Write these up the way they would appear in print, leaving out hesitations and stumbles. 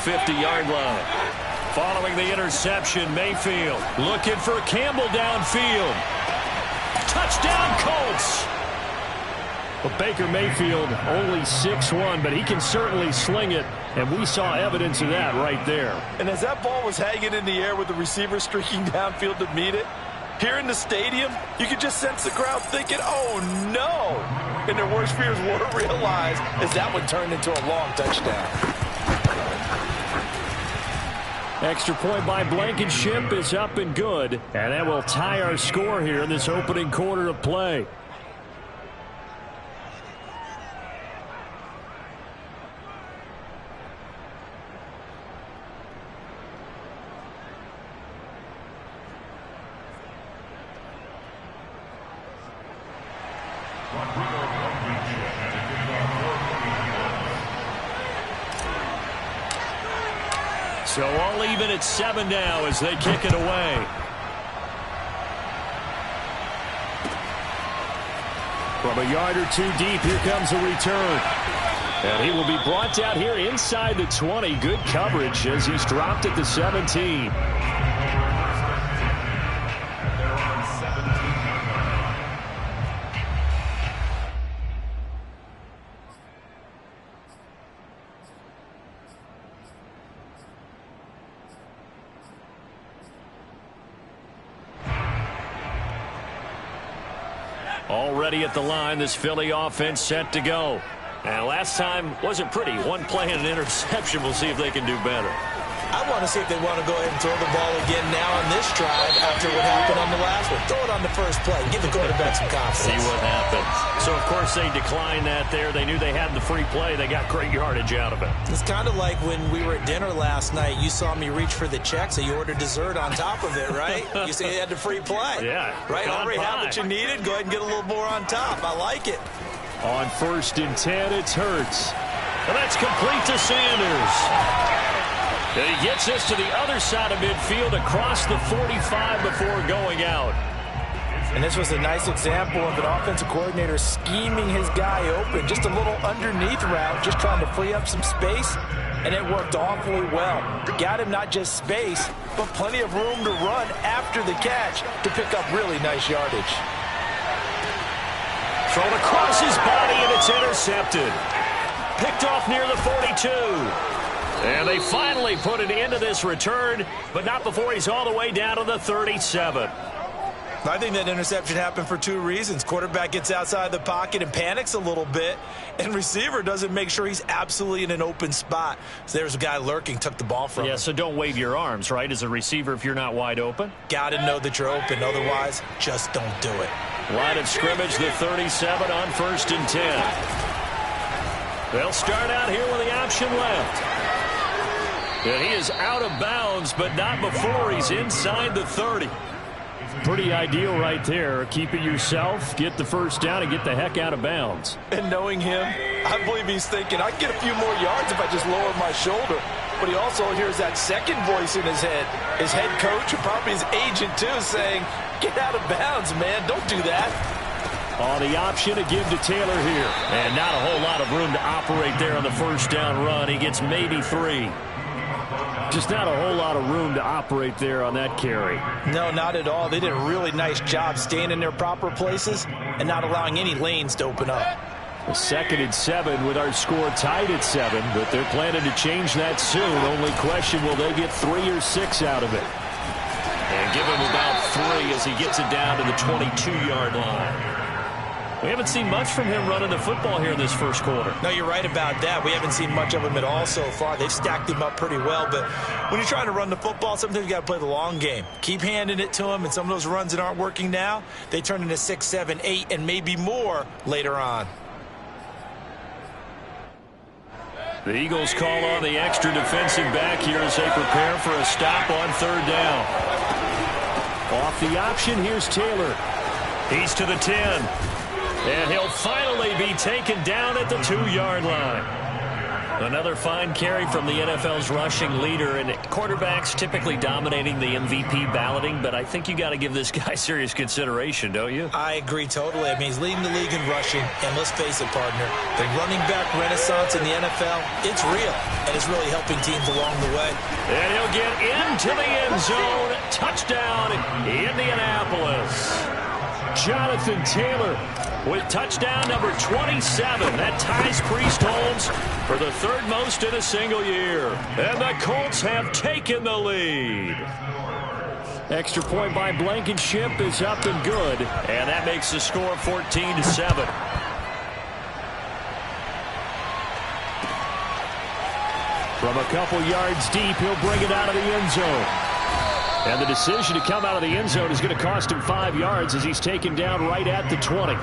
50-yard line. Following the interception, Mayfield looking for Campbell downfield. Touchdown, Colts! Well, Baker Mayfield only 6'1", but he can certainly sling it, and we saw evidence of that right there. And as that ball was hanging in the air with the receiver streaking downfield to meet it, here in the stadium, you could just sense the crowd thinking, oh, no. And their worst fears were realized as that one turned into a long touchdown. Extra point by Blankenship is up and good, and that will tie our score here in this opening quarter of play. So all even at 7 now as they kick it away. From a yard or two deep, here comes a return. And he will be brought down here inside the 20. Good coverage as he's dropped at the 17. Already at the line, this Philly offense set to go. And last time wasn't pretty. One play and an interception. We'll see if they can do better. I want to see if they want to go ahead and throw the ball again now on this drive after what happened on the last one. Throw it on the first play. Give the quarterback some confidence. See what happens. So, of course, they declined that there. They knew they had the free play. They got great yardage out of it. It's kind of like when we were at dinner last night. You saw me reach for the check, so you ordered dessert on top of it, right? You said you had the free play. Yeah. Right? Already had what you needed. Go ahead and get a little more on top. I like it. On 1st and 10, it's Hurts. And that's complete to Sanders. And he gets this to the other side of midfield across the 45 before going out. And this was a nice example of an offensive coordinator scheming his guy open. Just a little underneath route, just trying to free up some space. And it worked awfully well. Got him not just space, but plenty of room to run after the catch to pick up really nice yardage. Thrown across his body, and it's intercepted. Picked off near the 42. And they finally put an end to this return, but not before he's all the way down to the 37. I think that interception happened for two reasons. Quarterback gets outside the pocket and panics a little bit, and receiver doesn't make sure he's absolutely in an open spot. So there's a guy lurking, took the ball from him. Yeah, so don't wave your arms, right, as a receiver if you're not wide open? Got to know that you're open. Otherwise, just don't do it. Line of scrimmage, the 37 on 1st and 10. They'll start out here with the option left. And he is out of bounds, but not before he's inside the 30. Pretty ideal right there. Keep it yourself, get the first down, and get the heck out of bounds. And knowing him, I believe he's thinking, I can get a few more yards if I just lower my shoulder. But he also hears that second voice in his head. His head coach, and probably his agent too, saying, get out of bounds, man. Don't do that. On the option to give to Taylor here. And not a whole lot of room to operate there on the first down run. He gets maybe 3. Just not a whole lot of room to operate there on that carry. No, not at all. They did a really nice job staying in their proper places and not allowing any lanes to open up. A 2nd and 7 with our score tied at 7, but they're planning to change that soon. Only question, will they get 3 or 6 out of it? And give him about 3 as he gets it down to the 22-yard line. We haven't seen much from him running the football here in this first quarter. No, you're right about that. We haven't seen much of him at all so far. They've stacked him up pretty well, but when you're trying to run the football, sometimes you got to play the long game. Keep handing it to him, and some of those runs that aren't working now, they turn into 6, 7, 8, and maybe more later on. The Eagles call on the extra defensive back here as they prepare for a stop on 3rd down. Off the option, here's Taylor. He's to the 10. And he'll finally be taken down at the 2-yard line. Another fine carry from the NFL's rushing leader, and quarterbacks typically dominating the MVP balloting, but I think you got to give this guy serious consideration, don't you? I agree totally. I mean, he's leading the league in rushing, and let's face it, partner, the running back renaissance in the NFL, it's real, and it's really helping teams along the way. And he'll get into the end zone. Touchdown, Indianapolis. Jonathan Taylor with touchdown number 27. That ties Priest Holmes for the third most in a single year. And the Colts have taken the lead. Extra point by Blankenship is up and good. And that makes the score 14-7. From a couple yards deep, he'll bring it out of the end zone. And the decision to come out of the end zone is going to cost him 5 yards as he's taken down right at the 20.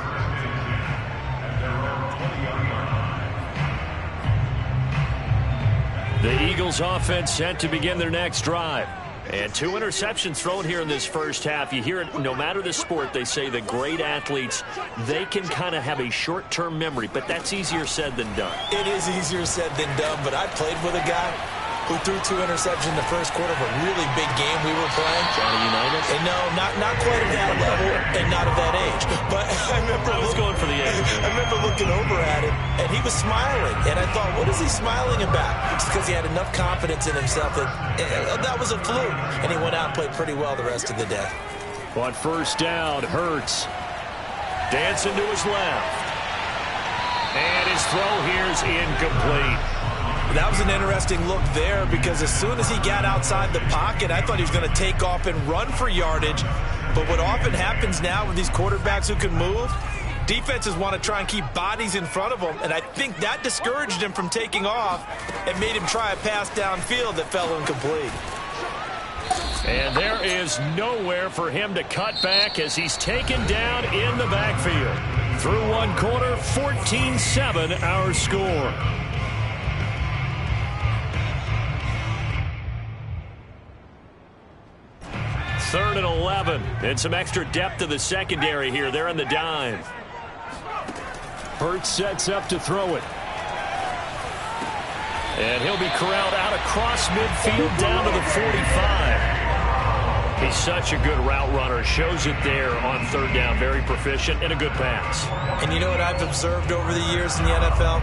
The Eagles offense set to begin their next drive. And 2 interceptions thrown here in this first half. You hear it, no matter the sport, they say the great athletes, they can kind of have a short-term memory, but that's easier said than done. It is easier said than done, but I played with a guy who threw 2 interceptions in the first quarter of a really big game we were playing. Johnny Unitas? And no, not quite at that level and not at that age. But I was going for the age. I remember looking over at him, and he was smiling. And I thought, what is he smiling about? It's because he had enough confidence in himself that that was a fluke. And he went out and played pretty well the rest of the day. On first down, Hurts dancing to his left. And his throw here is incomplete. That was an interesting look there because as soon as he got outside the pocket, I thought he was going to take off and run for yardage. But what often happens now with these quarterbacks who can move, defenses want to try and keep bodies in front of them, and I think that discouraged him from taking off and made him try a pass downfield that fell incomplete. And there is nowhere for him to cut back as he's taken down in the backfield. Through one quarter, 14-7 our score. Third and 11, and some extra depth to the secondary here. They're in the dime. Hurts sets up to throw it. And he'll be corralled out across midfield down to the 45. He's such a good route runner. Shows it there on third down. Very proficient and a good pass. And you know what I've observed over the years in the NFL?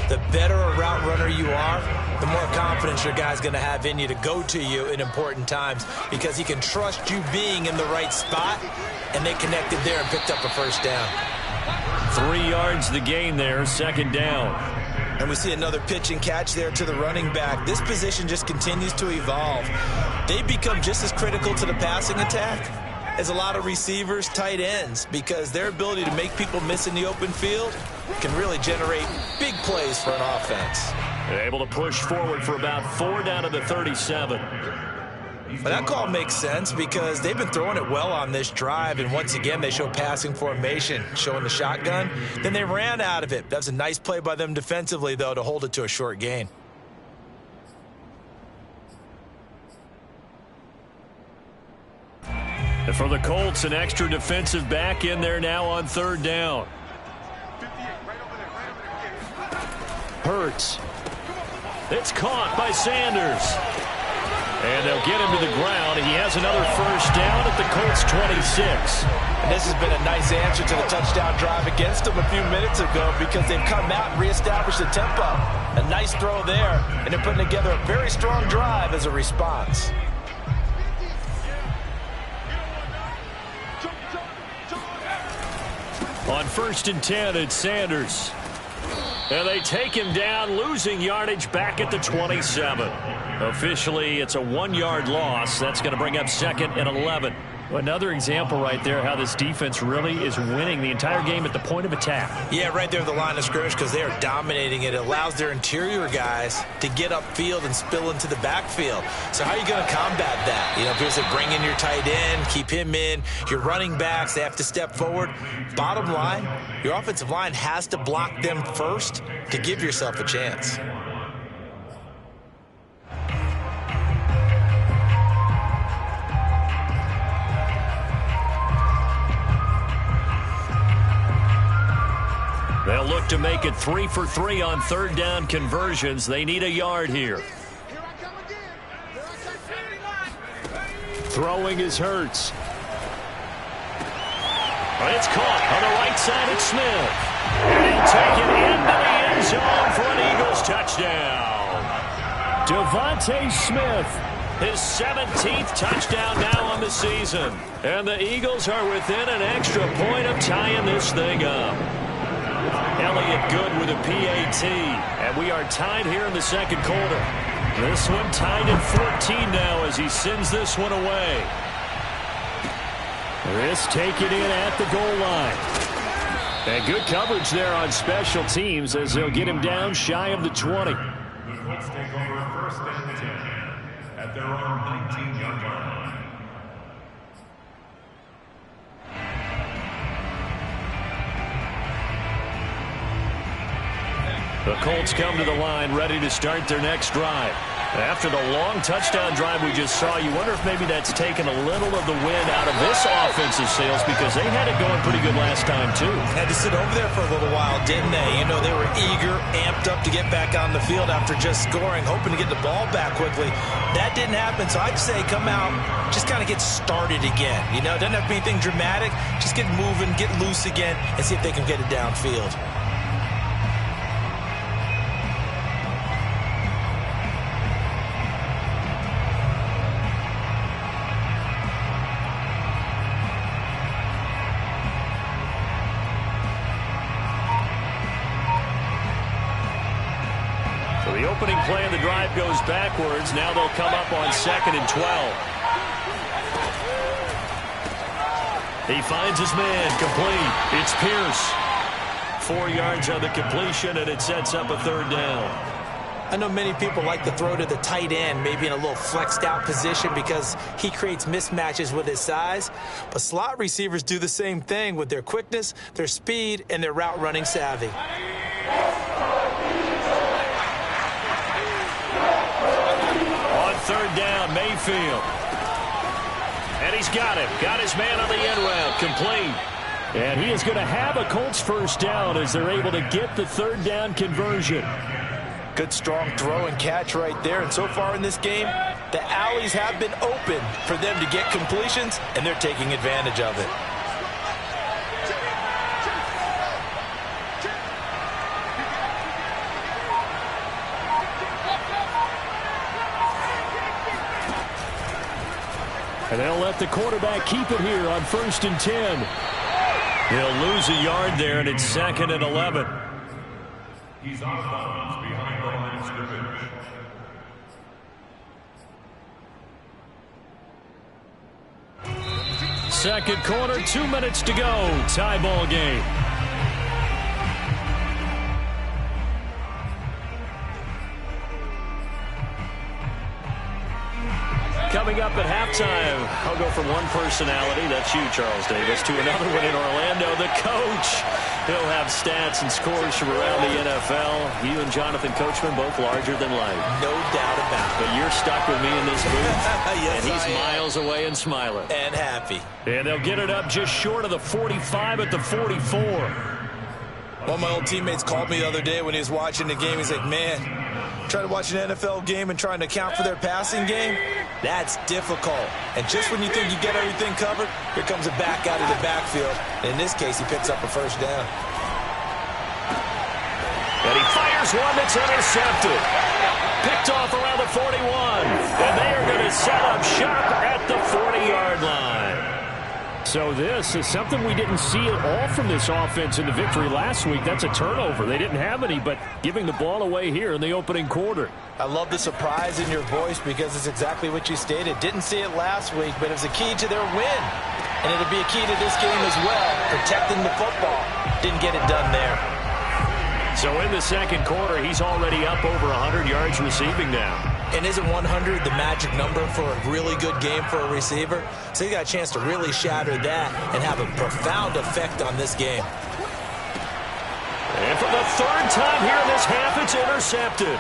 The better a route runner you are, the more confidence your guy's going to have in you to go to you in important times because he can trust you being in the right spot, and they connected there and picked up a first down. 3 yards the gain there, second down. And we see another pitch and catch there to the running back. This position just continues to evolve. They become just as critical to the passing attack as a lot of receivers, tight ends, because their ability to make people miss in the open field can really generate big plays for an offense. They're able to push forward for about 4 down to the 37. But that call makes sense because they've been throwing it well on this drive, and once again they show passing formation, showing the shotgun. Then they ran out of it. That was a nice play by them defensively, though, to hold it to a short gain. And for the Colts, an extra defensive back in there now on third down. Hurts. It's caught by Sanders. And they'll get him to the ground. He has another first down at the Colts 26. And this has been a nice answer to the touchdown drive against them a few minutes ago because they've come out and reestablished the tempo. A nice throw there, and they're putting together a very strong drive as a response. On first and 10, it's Sanders. And they take him down, losing yardage back at the 27. Officially, it's a 1-yard loss. That's going to bring up second and 11. Another example right there how this defense really is winning the entire game at the point of attack. Yeah, right there at the line of scrimmage because they are dominating it. It allows their interior guys to get upfield and spill into the backfield. So how are you going to combat that? You know, if you bring in your tight end, keep him in, your running backs, they have to step forward. Bottom line, your offensive line has to block them first to give yourself a chance. They'll look look to make it 3 for 3 on third down conversions. They need a yard here. Throwing is Hurts. It's caught on the right side. It's Smith. And he'll take it into the end zone for an Eagles touchdown. Devontae Smith, his 17th touchdown now on the season. And the Eagles are within an extra point of tying this thing up. Elliott Good with a PAT. And we are tied here in the second quarter. This one tied at 14 now as he sends this one away. This taken in at the goal line. And good coverage there on special teams as they'll get him down shy of the 20. The Colts take over first and 10 at their own 19-yard line. The Colts come to the line ready to start their next drive. After the long touchdown drive we just saw, you wonder if maybe that's taken a little of the wind out of this offensive sails because they had it going pretty good last time, too. Had to sit over there for a little while, didn't they? You know, they were eager, amped up to get back on the field after just scoring, hoping to get the ball back quickly. That didn't happen, so I'd say come out, just kind of get started again. You know, it doesn't have to be anything dramatic. Just get moving, get loose again, and see if they can get it downfield. The opening play of the drive goes backwards. Now they'll come up on 2nd and 12. He finds his man, complete. It's Pierce. 4 yards on the completion, and it sets up a third down. I know many people like to throw to the tight end, maybe in a little flexed out position because he creates mismatches with his size. But slot receivers do the same thing with their quickness, their speed, and their route running savvy. Third down, Mayfield. And he's got him. Got his man on the end route. Complete. And he is going to have a Colts first down as they're able to get the third down conversion. Good strong throw and catch right there. And so far in this game, the alleys have been open for them to get completions, and they're taking advantage of it. And they'll let the quarterback keep it here on 1st and 10. He'll lose a yard there, and it's 2nd and 11. He's out of bounds behind the line of scrimmage. Second quarter, 2 minutes to go. Tie ball game. Coming up at halftime, I'll go from one personality, that's you, Charles Davis, to another one in Orlando, the coach. He'll have stats and scores from around the NFL. You and Jonathan Coachman, both larger than life. No doubt about it. But you're stuck with me in this booth, yes, and he's miles away and smiling. And happy. And they'll get it up just short of the 45 at the 44. One of my old teammates called me the other day when he was watching the game. He's like, man, trying to watch an NFL game and trying to account for their passing game, that's difficult. And just when you think you get everything covered, here comes a back out of the backfield. And in this case, he picks up a first down. And he fires one that's intercepted. Picked off around the 41. And they are going to set up shop at the 40-yard line. So this is something we didn't see at all from this offense in the victory last week. That's a turnover. They didn't have any, but giving the ball away here in the opening quarter. I love the surprise in your voice because it's exactly what you stated. Didn't see it last week, but it was a key to their win. And it'll be a key to this game as well, protecting the football. Didn't get it done there. So in the second quarter, he's already up over 100 yards receiving now. And isn't 100 the magic number for a really good game for a receiver? So he got a chance to really shatter that and have a profound effect on this game. And for the third time here in this half, it's intercepted.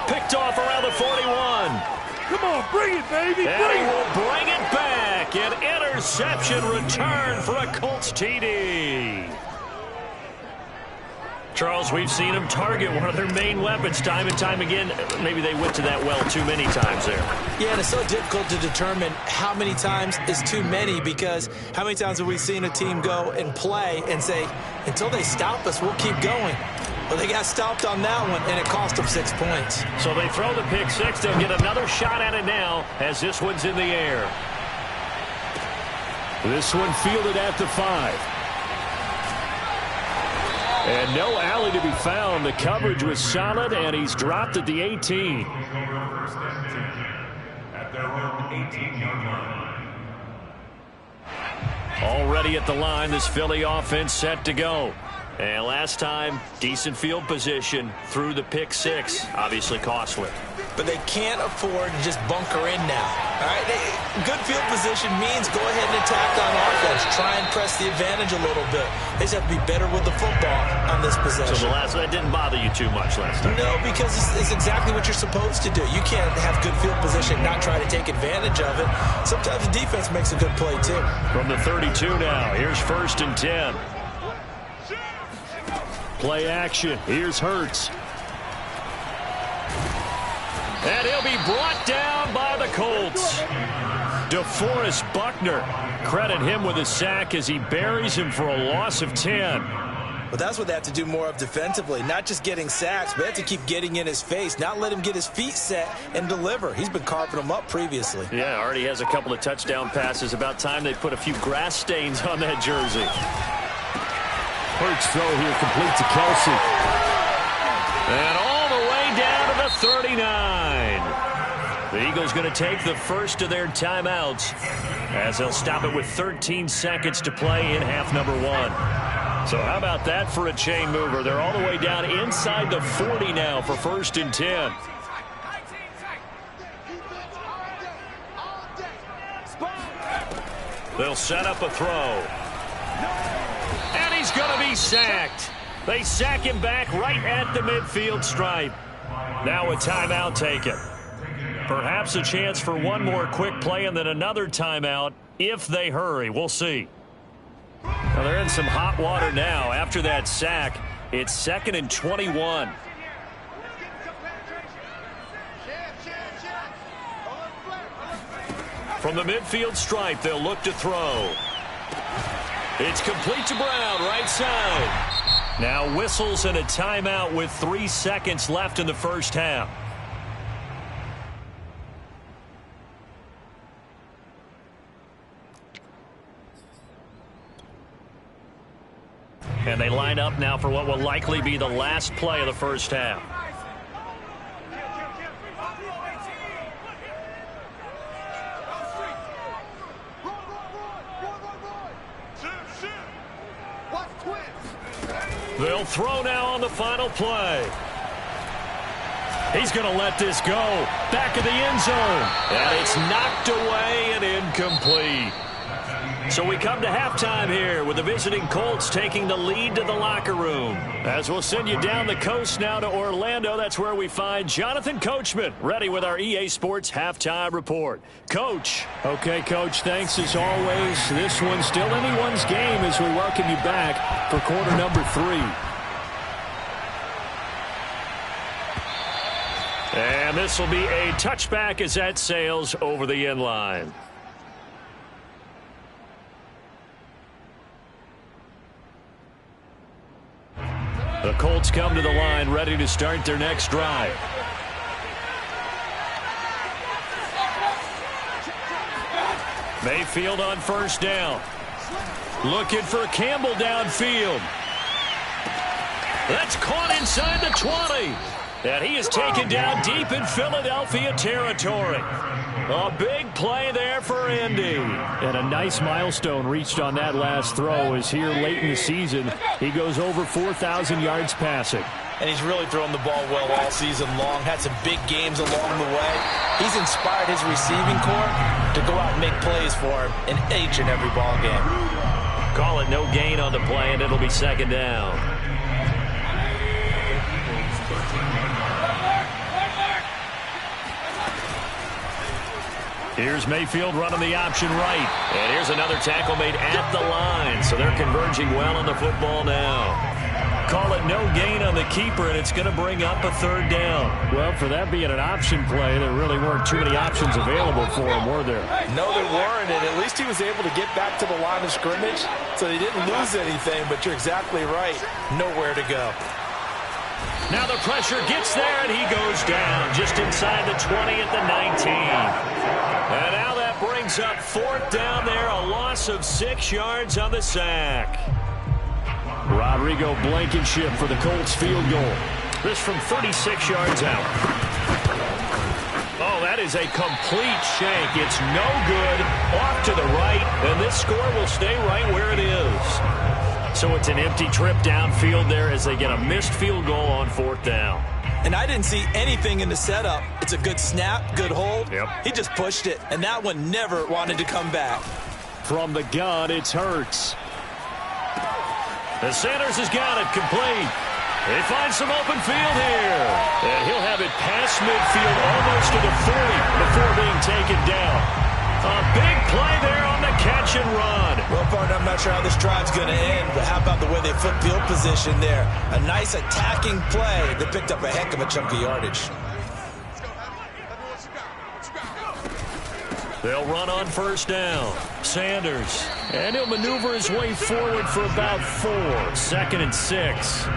Picked off around the 41. Come on, bring it, baby. And he will bring it back. An interception return for a Colts TD. Charles, we've seen them target one of their main weapons time and time again. Maybe they went to that well too many times there. Yeah, and it's so difficult to determine how many times is too many, because how many times have we seen a team go and play and say, until they stop us, we'll keep going. Well, they got stopped on that one, and it cost them 6 points. So they throw the pick six. They'll get another shot at it now as this one's in the air. This one fielded at the 5. And no alley to be found. The coverage was solid, and he's dropped at the 18. At their own 18-yard line. Already at the line, this Philly offense set to go. And last time, decent field position through the pick six. Obviously costly. But they can't afford to just bunker in now. All right, good field position means go ahead and attack on offense. Try and press the advantage a little bit. They just have to be better with the football on this possession. So that didn't bother you too much last time? No, because it's exactly what you're supposed to do. You can't have good field position and not try to take advantage of it. Sometimes the defense makes a good play, too. From the 32 now, here's 1st and 10. Play action. Here's Hurts. And he'll be brought down by the Colts. DeForest Buckner. Credit him with a sack as he buries him for a loss of 10. But that's what they have to do more of defensively. Not just getting sacks, but they have to keep getting in his face. Not let him get his feet set and deliver. He's been carving them up previously. Yeah, already has a couple of touchdown passes. About time they put a few grass stains on that jersey. Hurts throw here complete to Kelsey. And all the way down to the 39. The Eagles going to take the first of their timeouts as they'll stop it with 13 seconds to play in half number 1. So how about that for a chain mover? They're all the way down inside the 40 now for 1st and 10. They'll set up a throw. And he's going to be sacked. They sack him back right at the midfield stripe. Now a timeout taken. Perhaps a chance for one more quick play and then another timeout if they hurry. We'll see. Well, they're in some hot water now. After that sack, it's 2nd and 21. From the midfield stripe, they'll look to throw. It's complete to Brown, right side. Now whistles and a timeout with 3 seconds left in the first half. And they line up now for what will likely be the last play of the first half. They'll throw now on the final play. He's going to let this go. Back of the end zone. And it's knocked away and incomplete. So we come to halftime here with the visiting Colts taking the lead to the locker room. As we'll send you down the coast now to Orlando, that's where we find Jonathan Coachman ready with our EA Sports Halftime Report. Coach. Okay, Coach, thanks as always. This one's still anyone's game as we welcome you back for quarter number 3. And this will be a touchback as that sails over the end line. The Colts come to the line ready to start their next drive. Mayfield on first down. Looking for Campbell downfield. That's caught inside the 20. And he is taken down deep in Philadelphia territory. A big play there for Indy. And a nice milestone reached on that last throw as here late in the season, he goes over 4,000 yards passing. And he's really thrown the ball well all season long. Had some big games along the way. He's inspired his receiving corps to go out and make plays for him in each and every ball game. Call it no gain on the play, and it'll be 2nd down. Here's Mayfield running the option right. And here's another tackle made at the line. So they're converging well on the football now. call it no gain on the keeper, and it's going to bring up a third down. Well, for that being an option play, there really weren't too many options available for him, were there? No, there weren't, and at least he was able to get back to the line of scrimmage, so he didn't lose anything, but you're exactly right. Nowhere to go. Now the pressure gets there, and he goes down just inside the 20 at the 19. And now that brings up fourth down there, a loss of 6 yards on the sack. Rodrigo Blankenship for the Colts field goal. This from 36 yards out. Oh, that is a complete shank. It's no good. Off to the right, and this score will stay right where it is. So it's an empty trip downfield there as they get a missed field goal on fourth down. And I didn't see anything in the setup. It's a good snap, good hold. Yep. He just pushed it, and that one never wanted to come back. From the gun, it's Hurts. The Sanders has got it complete. They find some open field here. And he'll have it past midfield almost to the 40 before being taken down. A big play there on the catch and run. Well, partner, I'm not sure how this drive's going to end, but how about the way they flip field position there? A nice attacking play that picked up a heck of a chunk of yardage. They'll run on first down. Sanders. And he'll maneuver his way forward for about 4. 2nd and 6.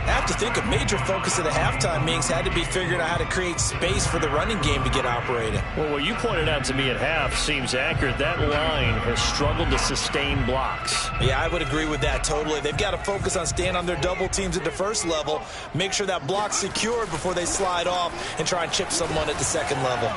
I have to think a major focus of the halftime meetings had to be figuring out how to create space for the running game to get operating. Well, what you pointed out to me at half seems accurate. That line has struggled to sustain blocks. Yeah, I would agree with that totally. They've got to focus on staying on their double teams at the first level, make sure that block's secured before they slide off and try and chip someone at the second level.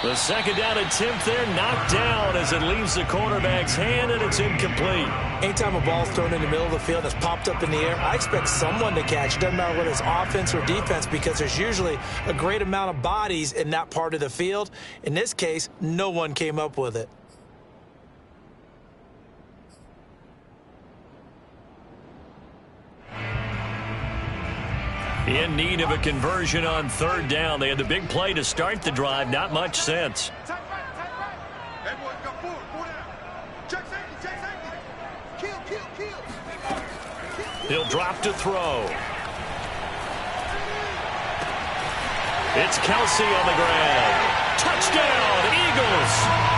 The second down attempt there knocked down as it leaves the quarterback's hand, and it's incomplete. Anytime a ball's thrown in the middle of the field that's popped up in the air, I expect someone to catch. It doesn't matter whether it's offense or defense because there's usually a great amount of bodies in that part of the field. In this case, no one came up with it. In need of a conversion on third down. They had the big play to start the drive. Not much sense. He'll drop to throw. It's Kelsey on the ground. Touchdown, Eagles.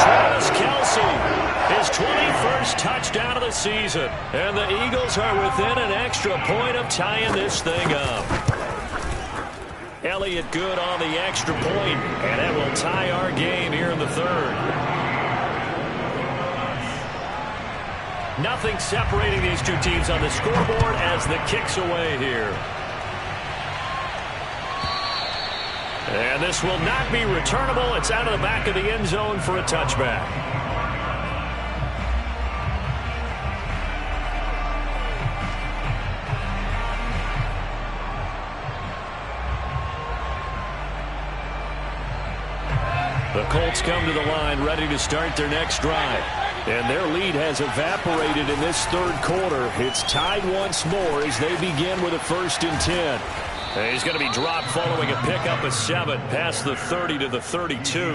Travis Kelsey, his 21st touchdown of the season. And the Eagles are within an extra point of tying this thing up. Elliott good on the extra point, and that will tie our game here in the third. Nothing separating these two teams on the scoreboard as the kick's away here. And this will not be returnable. It's out of the back of the end zone for a touchback. The Colts come to the line ready to start their next drive. And their lead has evaporated in this third quarter. It's tied once more as they begin with a 1st and 10. And he's going to be dropped following a pickup of 7 past the 30 to the 32.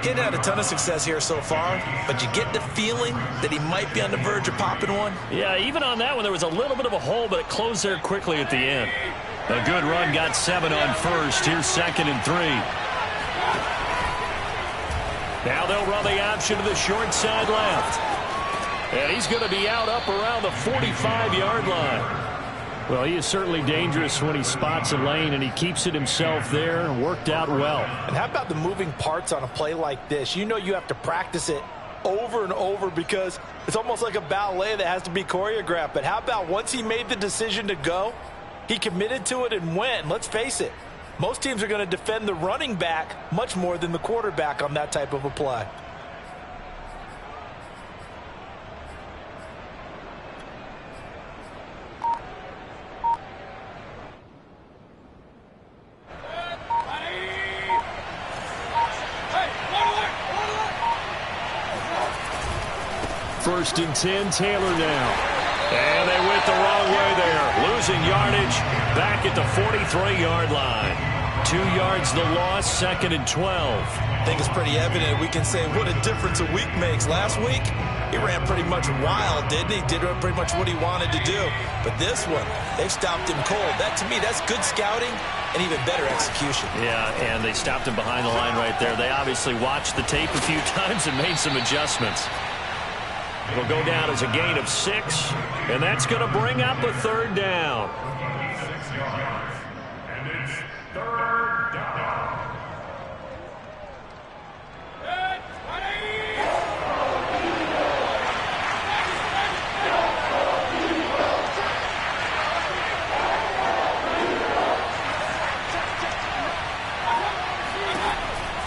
He's had a ton of success here so far, but you get the feeling that he might be on the verge of popping one. Yeah, even on that one, there was a little bit of a hole, but it closed there quickly at the end. A good run got 7 on first. Here's 2nd and 3. Now they'll run the option to the short side left. And he's going to be out up around the 45-yard line. Well, he is certainly dangerous when he spots a lane, and he keeps it himself there and worked out well. And how about the moving parts on a play like this? You know you have to practice it over and over because it's almost like a ballet that has to be choreographed. But how about once he made the decision to go, he committed to it and went. Let's face it, most teams are going to defend the running back much more than the quarterback on that type of a play. First and 10, Taylor now. And they went the wrong way there. Losing yardage back at the 43-yard line. 2 yards the loss, 2nd and 12. I think it's pretty evident. We can say what a difference a week makes. Last week, he ran pretty much wild, didn't he? Did pretty much what he wanted to do. But this one, they've stopped him cold. That, to me, that's good scouting and even better execution. Yeah, and they stopped him behind the line right there. They obviously watched the tape a few times and made some adjustments. It'll go down as a gain of 6, and that's going to bring up a 3rd down. 6 yards, and it's 3rd down.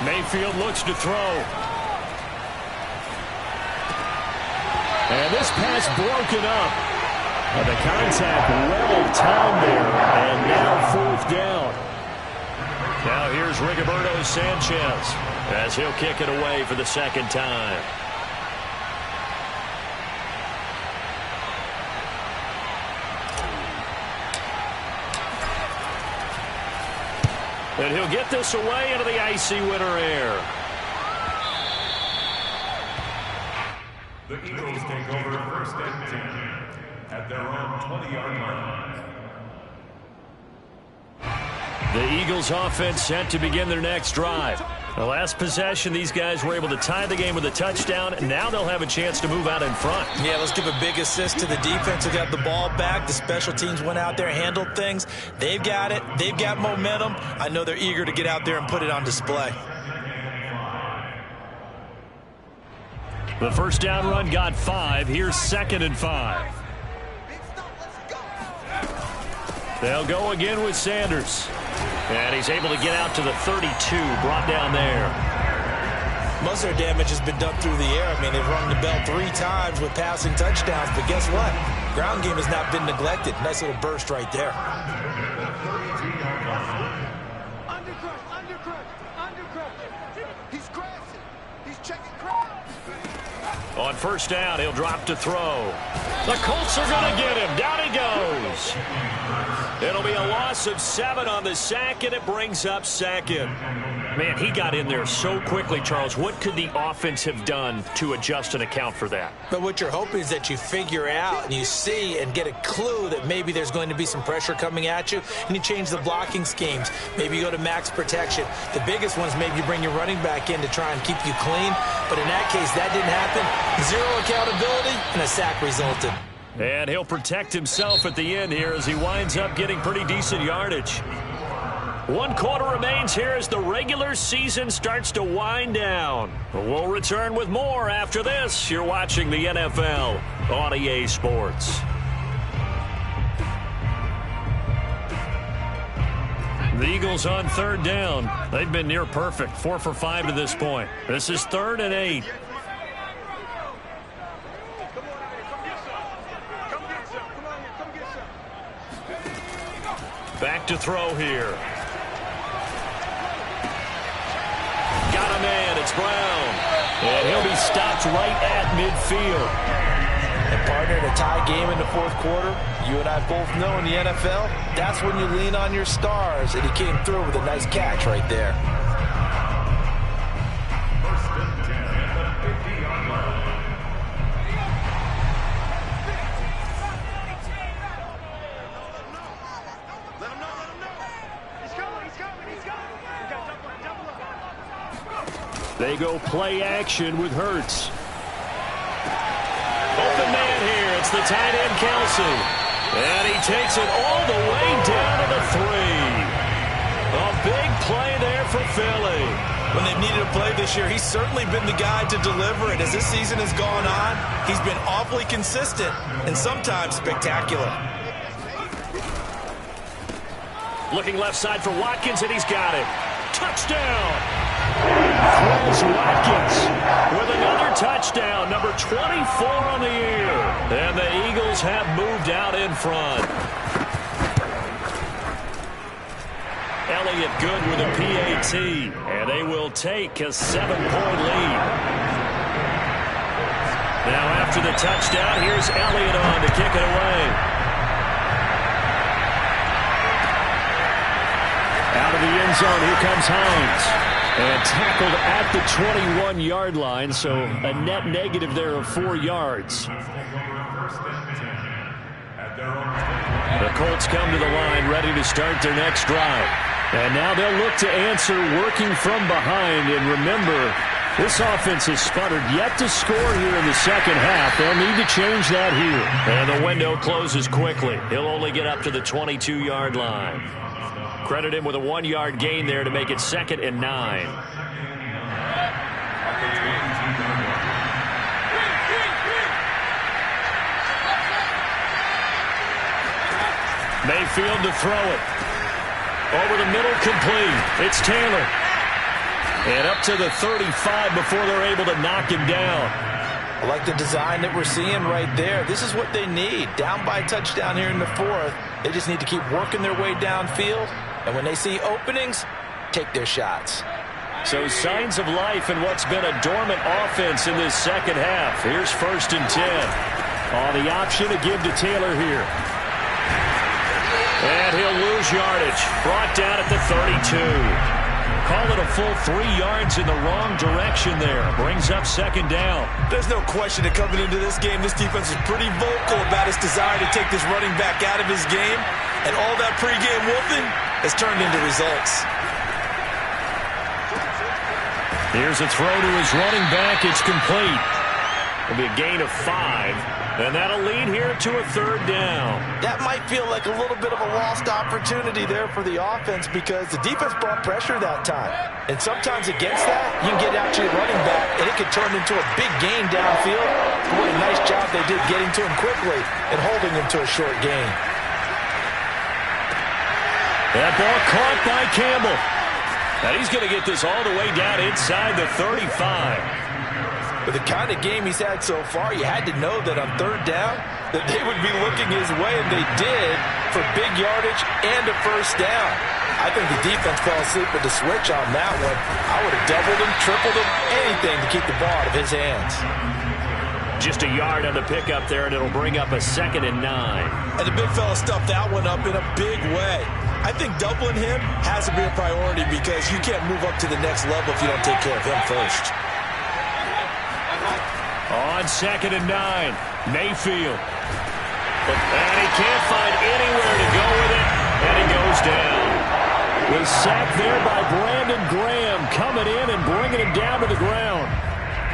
Mayfield looks to throw. And this pass broken up. The contact well timed there, and now 4th down. Now here's Rigoberto Sanchez as he'll kick it away for the 2nd time. And he'll get this away into the icy winter air. The Eagles take over 1st and 10 at their own 20-yard line. The Eagles offense set to begin their next drive. The last possession, these guys were able to tie the game with a touchdown. Now they'll have a chance to move out in front. Yeah, let's give a big assist to the defense who got the ball back. The special teams went out there, handled things. They've got it. They've got momentum. I know they're eager to get out there and put it on display. The 1st down run got 5. Here's 2nd and 5. They'll go again with Sanders. And he's able to get out to the 32, brought down there. Most of their damage has been done through the air. I mean, they've rung the bell 3 times with passing touchdowns, but guess what? Ground game has not been neglected. Nice little burst right there. He's crashing. He's checking crash. On 1st down, he'll drop to throw. The Colts are going to get him. Down he goes. It'll be a loss of 7 on the sack, and it brings up 2nd. Man, he got in there so quickly, Charles. What could the offense have done to adjust and account for that? But what you're hoping is that you figure out and you see and get a clue that maybe there's going to be some pressure coming at you, and you change the blocking schemes. Maybe you go to max protection. The biggest one is maybe you bring your running back in to try and keep you clean. But in that case, that didn't happen. 0 accountability, and a sack resulted. And he'll protect himself at the end here as he winds up getting pretty decent yardage. 1 quarter remains here as the regular season starts to wind down. We'll return with more after this. You're watching the NFL on EA Sports. The Eagles on 3rd down. They've been near perfect, 4 for 5 to this point. This is 3rd and 8. Back to throw here. Got a man. It's Brown. And he'll be stopped right at midfield. And partner, in a tie game in the 4th quarter, you and I both know in the NFL, that's when you lean on your stars. And he came through with a nice catch right there. 1st and 10 at the 50-yard line. They go play action with Hurts. Open man here. It's the tight end, Kelsey. And he takes it all the way down to the 3. A big play there for Philly. When they've needed a play this year, he's certainly been the guy to deliver it. As this season has gone on, he's been awfully consistent and sometimes spectacular. Looking left side for Watkins, and he's got it. Touchdown! Throws Watkins with another touchdown, number 24 on the year. And the Eagles have moved out in front. Elliott good with a PAT, and they will take a 7-point lead. Now after the touchdown, here's Elliott on to kick it away. Out of the end zone, here comes Hines. And tackled at the 21-yard line, so a net negative there of 4 yards. The Colts come to the line, ready to start their next drive. And now they'll look to answer working from behind. And remember, this offense has sputtered yet to score here in the second half. They'll need to change that here. And the window closes quickly. He'll only get up to the 22-yard line. Credit him with a 1-yard gain there to make it 2nd and 9. Mayfield to throw it. Over the middle, complete. It's Taylor. And up to the 35 before they're able to knock him down. I like the design that we're seeing right there. This is what they need. Down by a touchdown here in the 4th. They just need to keep working their way downfield. And when they see openings, take their shots. So signs of life in what's been a dormant offense in this second half. Here's 1st and 10. The option to give to Taylor here. And he'll lose yardage. Brought down at the 32. Call it a full 3 yards in the wrong direction there. Brings up 2nd down. There's no question that coming into this game, this defense is pretty vocal about its desire to take this running back out of his game. And all that pregame wolfing has turned into results. Here's a throw to his running back. It's complete. It'll be a gain of 5. And that'll lead here to a 3rd down. That might feel like a little bit of a lost opportunity there for the offense because the defense brought pressure that time. And sometimes against that, you can get out to your running back, and it could turn into a big gain downfield. What a nice job they did getting to him quickly and holding him to a short gain. That ball caught by Campbell. And he's going to get this all the way down inside the 35. With the kind of game he's had so far, you had to know that on 3rd down that they would be looking his way, and they did for big yardage and a 1st down. I think the defense fell asleep with the switch on that one. I would have doubled him, tripled him, anything to keep the ball out of his hands. Just a yard on the pickup there, and it'll bring up a 2nd and 9. And the big fella stuffed that one up in a big way. I think doubling him has to be a priority because you can't move up to the next level if you don't take care of him first. On 2nd and 9, Mayfield. And he can't find anywhere to go with it, and he goes down. Was sacked there by Brandon Graham, coming in and bringing him down to the ground.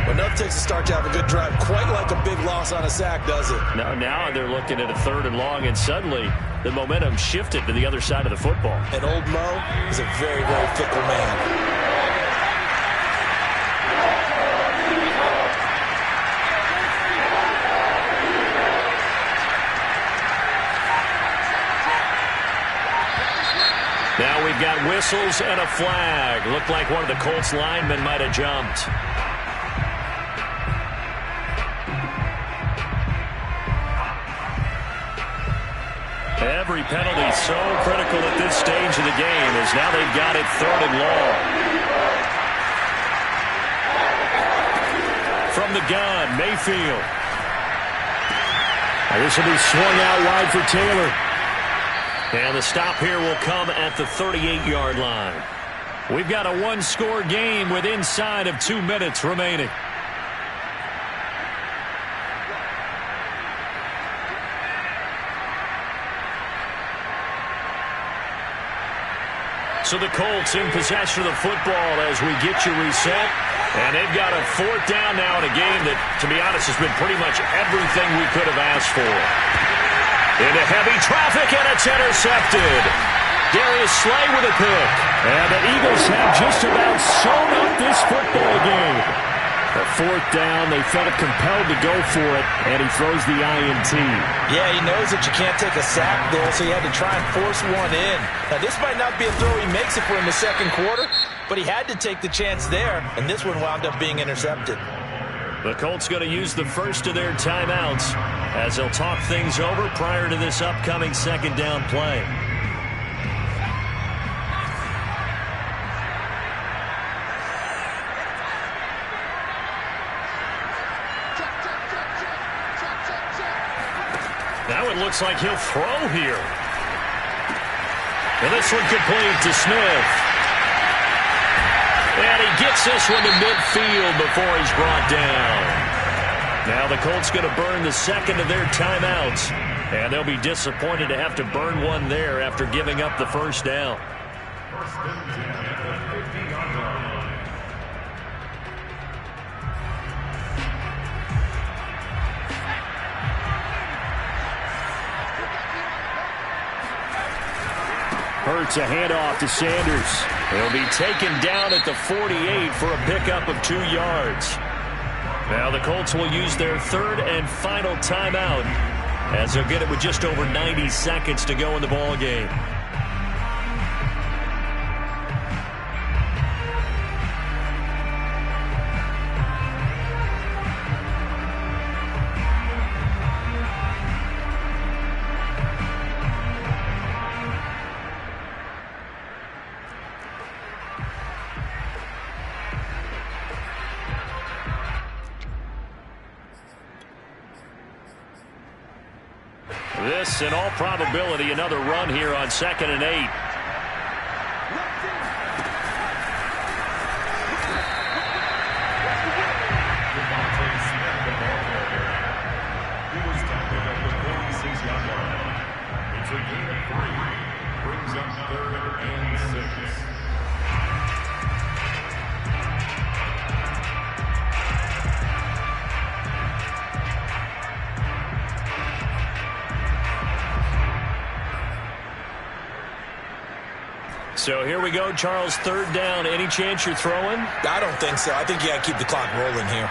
Well, enough takes to start to have a good drive. Quite like a big loss on a sack, does it? Now they're looking at a 3rd and long, and suddenly the momentum shifted to the other side of the football. And old Mo is a very, very fickle man. Now we've got whistles and a flag. Looked like one of the Colts linemen might have jumped. Every penalty so critical at this stage of the game as now they've got it 3rd and long. From the gun, Mayfield. This will be swung out wide for Taylor. And the stop here will come at the 38-yard line. We've got a 1-score game with inside of 2 minutes remaining. So the Colts in possession of the football as we get you reset. And they've got a 4th down now in a game that, to be honest, has been pretty much everything we could have asked for. Into heavy traffic, and it's intercepted. Darius Slay with a pick. And the Eagles have just about sewn up this football game. A 4th down, they felt compelled to go for it, and he throws the INT. Yeah, he knows that you can't take a sack there, so he had to try and force one in. Now, this might not be a throw he makes if we're in the 2nd quarter, but he had to take the chance there, and this one wound up being intercepted. The Colts going to use the first of their timeouts as they'll talk things over prior to this upcoming 2nd down play. Now it looks like he'll throw here. And this one complete to Smith. And he gets this one to midfield before he's brought down. Now the Colts going to burn the second of their timeouts. And they'll be disappointed to have to burn one there after giving up the first down. First and 10 at the 50-yard line. Hurts a handoff to Sanders. He'll be taken down at the 48 for a pickup of 2 yards. Now the Colts will use their third and final timeout as they'll get it with just over 90 seconds to go in the ball game. This, in all probability, another run here on 2nd and 8. He was tackled at the 46-yard line. It's a gain of 3. Brings up 3rd and 6. So here we go, Charles, 3rd down. Any chance you're throwing? I don't think so. I think you got to keep the clock rolling here.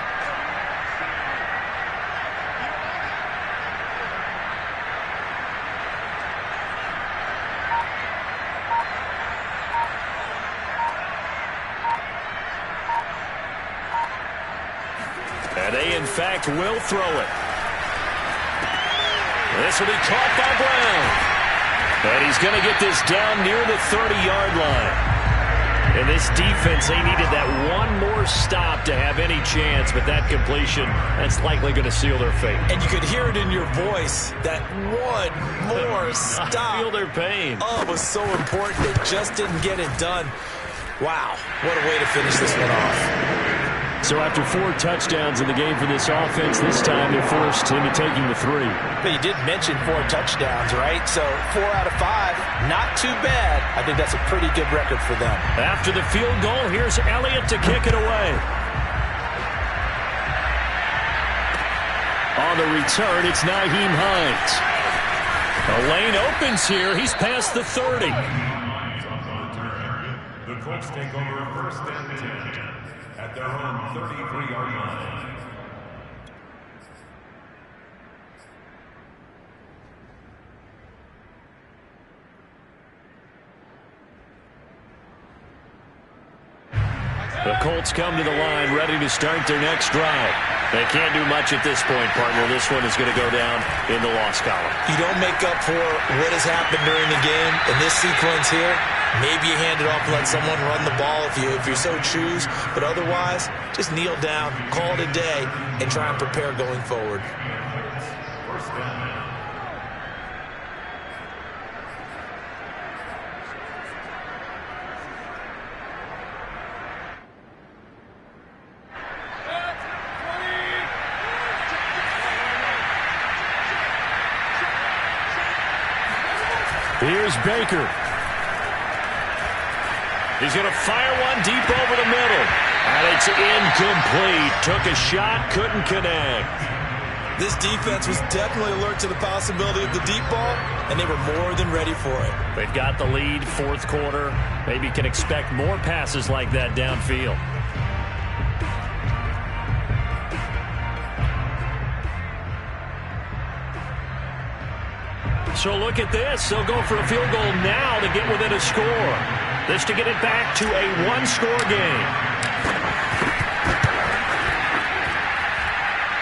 And they, in fact, will throw it. This will be caught by Brown. And he's going to get this down near the 30-yard line. And this defense, they needed that one more stop to have any chance, but that completion, that's likely going to seal their fate. And you could hear it in your voice, that one more stop. I feel their pain. Oh, it was so important. They just didn't get it done. Wow, what a way to finish this one off. So after 4 touchdowns in the game for this offense, this time they're forced into taking the 3. But you did mention 4 touchdowns, right? So 4 out of 5, not too bad. I think that's a pretty good record for them. After the field goal, here's Elliott to kick it away. On the return, it's Nyheim Hines. A lane opens here. He's past the 30. The Colts take over 1st and 10 at their own 33-yard line. The Colts come to the line ready to start their next drive. They can't do much at this point, partner. This one is going to go down in the loss column. You don't make up for what has happened during the game. In this sequence here, maybe you hand it off and let someone run the ball if you so choose. But otherwise, just kneel down, call it a day, and try and prepare going forward. First down. Here's Baker. He's going to fire one deep over the middle. And it's incomplete. Took a shot, couldn't connect. This defense was definitely alert to the possibility of the deep ball, and they were more than ready for it. They've got the lead, 4th quarter. Maybe can expect more passes like that downfield. So look at this. They'll go for a field goal now to get within a score. This to get it back to a 1-score game.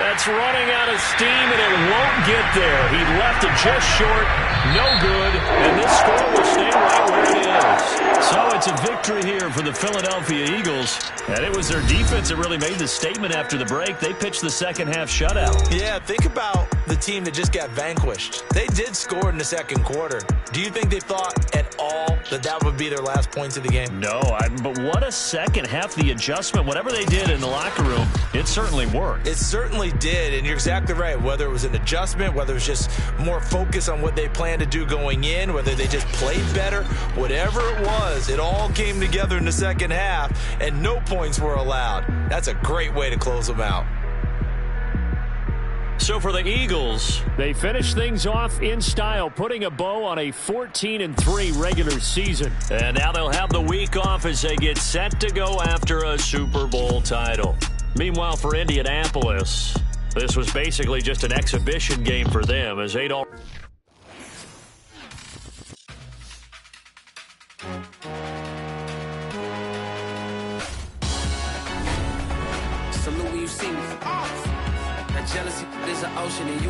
That's running out of steam, and it won't get there. He left it just short. No good. And this score will stay right where it is. So it's a victory here for the Philadelphia Eagles. And it was their defense that really made the statement after the break. They pitched the second half shutout. Yeah, think about the team that just got vanquished. They did score in the second quarter. Do you think they thought at all that that would be their last points of the game? No, but what a second half. The adjustment, whatever they did in the locker room, it certainly worked. It certainly did, and you're exactly right. Whether it was an adjustment, whether it was just more focus on what they planned to do going in, whether they just played better, whatever it was, it all came together in the second half, and no points were allowed. That's a great way to close them out. So for the Eagles, they finish things off in style, putting a bow on a 14-3 regular season. And now they'll have the week off as they get set to go after a Super Bowl title. Meanwhile, for Indianapolis, this was basically just an exhibition game for them as they'd all... Salute when you see me. That jealousy is an ocean and you